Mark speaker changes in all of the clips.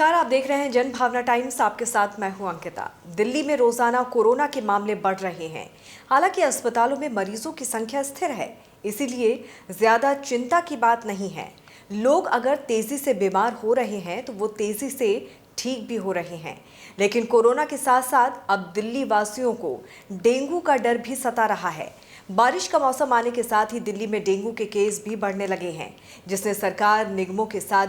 Speaker 1: नमस्कार, आप देख रहे हैं जन भावना टाइम्स। आपके साथ मैं हूं अंकिता। दिल्ली में रोजाना कोरोना के मामले बढ़ रहे हैं। हालांकि अस्पतालों में मरीजों की संख्या स्थिर है, इसीलिए ज्यादा चिंता की बात नहीं है। लोग अगर तेजी से बीमार हो रहे हैं तो वो तेजी से ठीक भी हो रहे हैं। लेकिन कोरोना के साथ साथ अब दिल्ली वासियों को डेंगू का डर भी सता रहा है। बारिश का मौसम आने के साथ ही दिल्ली में डेंगू के केस भी बढ़ने लगे हैं, जिसने सरकार निगमों के साथ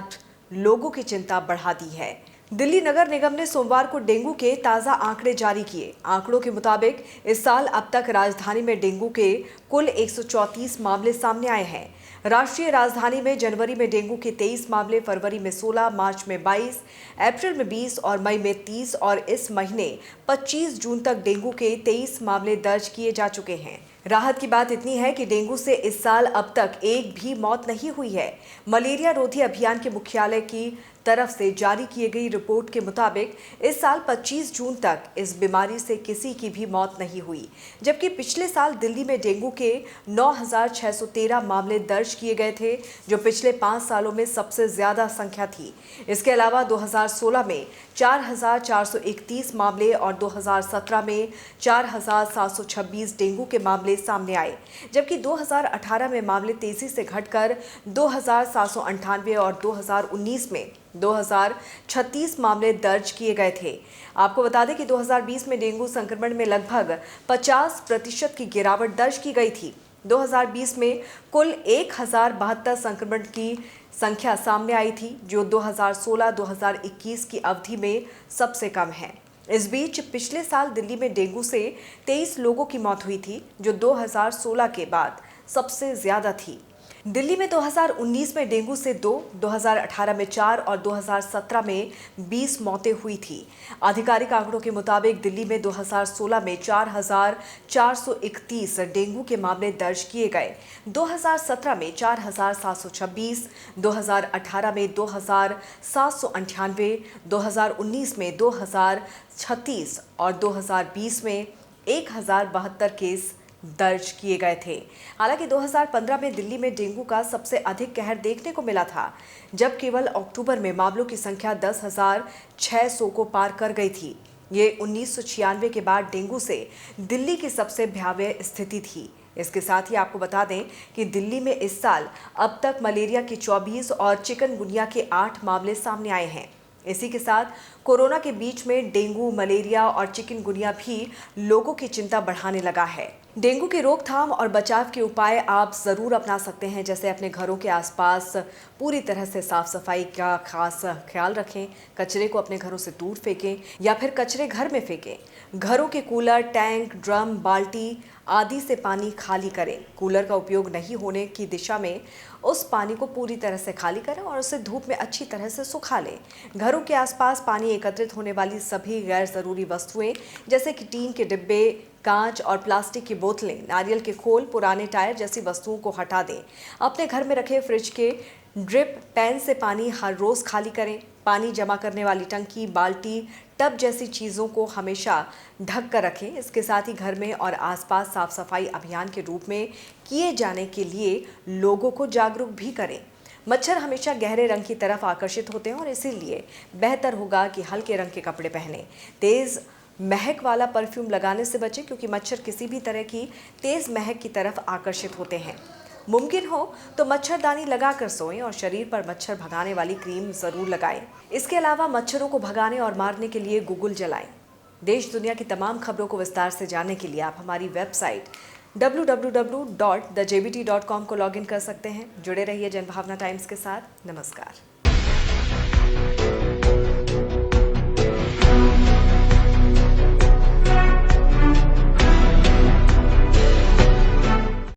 Speaker 1: लोगों की चिंता बढ़ा दी है। दिल्ली नगर निगम ने सोमवार को डेंगू के ताजा आंकड़े जारी किए। आंकड़ों के मुताबिक इस साल अब तक राजधानी में डेंगू के कुल 134 मामले सामने आए हैं। राष्ट्रीय राजधानी में जनवरी में डेंगू के 23 मामले, फरवरी में 16, मार्च में 22, अप्रैल में 20 और मई में 30 और इस महीने 25 जून तक डेंगू के 23 मामले दर्ज किए जा चुके हैं। राहत की बात इतनी है कि डेंगू से इस साल अब तक एक भी मौत नहीं हुई है। मलेरिया रोधी अभियान के मुख्यालय की तरफ से जारी की गई रिपोर्ट के मुताबिक इस साल 25 जून तक इस बीमारी से किसी की भी मौत नहीं हुई, जबकि पिछले साल दिल्ली में डेंगू के 9,613 मामले दर्ज किए गए थे, जो पिछले 5 सालों में सबसे ज्यादा संख्या थी। इसके अलावा 2016 में 4,431 मामले और 2017 में 4,726 डेंगू के मामले सामने आए, जबकि 2018 में मामले तेजी से घटकर 2,798 और 2019 में 2,036 मामले दर्ज किए गए थे। आपको बता दें कि 2020 में डेंगू संक्रमण में लगभग 50% की गिरावट दर्ज की गई थी। 2020 में कुल 1,072 संक्रमण की संख्या सामने आई थी, जो 2016-2021 की अवधि में सबसे कम है। इस बीच पिछले साल दिल्ली में डेंगू से 23 लोगों की मौत हुई थी, जो 2016 के बाद सबसे ज्यादा थी। दिल्ली में 2019 में डेंगू से 2, 2018 में 4 और 2017 में 20 मौतें हुई थी। आधिकारिक आंकड़ों के मुताबिक दिल्ली में 2016 में 4,431 डेंगू के मामले दर्ज किए गए, 2017 में 4,726, 2018 में 2,798, 2019 में 2,036 और 2020 में 1,072 केस दर्ज किए गए थे। हालांकि 2015 में दिल्ली में डेंगू का सबसे अधिक कहर देखने को मिला था, जब केवल अक्टूबर में मामलों की संख्या 10,600 को पार कर गई थी। ये 1996 के बाद डेंगू से दिल्ली की सबसे भयावह स्थिति थी। इसके साथ ही आपको बता दें कि दिल्ली में इस साल अब तक मलेरिया के 24 और चिकनगुनिया के 8 मामले सामने आए हैं। इसी के साथ कोरोना के बीच में डेंगू, मलेरिया और चिकनगुनिया भी लोगों की चिंता बढ़ाने लगा है। डेंगू की रोकथाम और बचाव के उपाय आप ज़रूर अपना सकते हैं, जैसे अपने घरों के आसपास पूरी तरह से साफ सफाई का खास ख्याल रखें, कचरे को अपने घरों से दूर फेंकें या फिर कचरे घर में फेंकें। घरों के कूलर, टैंक, ड्रम, बाल्टी आदि से पानी खाली करें। कूलर का उपयोग नहीं होने की दिशा में उस पानी को पूरी तरह से खाली करें और उसे धूप में अच्छी तरह से सुखा लें। घरों के आसपास पानी एकत्रित होने वाली सभी गैर ज़रूरी वस्तुएं, जैसे कि टीन के डिब्बे, कांच और प्लास्टिक की बोतलें, नारियल के खोल, पुराने टायर जैसी वस्तुओं को हटा दें। अपने घर में रखे फ्रिज के ड्रिप पैन से पानी हर रोज़ खाली करें। पानी जमा करने वाली टंकी, बाल्टी, टब जैसी चीज़ों को हमेशा ढक कर रखें। इसके साथ ही घर में और आसपास साफ सफाई अभियान के रूप में किए जाने के लिए लोगों को जागरूक भी करें। मच्छर हमेशा गहरे रंग की तरफ आकर्षित होते हैं और इसीलिए बेहतर होगा कि हल्के रंग के कपड़े पहनें। तेज़ महक वाला परफ्यूम लगाने से बचें, क्योंकि मच्छर किसी भी तरह की तेज़ महक की तरफ आकर्षित होते हैं। मुमकिन हो तो मच्छरदानी लगाकर सोएं और शरीर पर मच्छर भगाने वाली क्रीम जरूर लगाएं। इसके अलावा मच्छरों को भगाने और मारने के लिए गुगुल जलाएं। देश दुनिया की तमाम खबरों को विस्तार से जानने के लिए आप हमारी वेबसाइट www.thejbt.com को लॉगिन कर सकते हैं। जुड़े रहिए जनभावना टाइम्स के साथ। नमस्कार।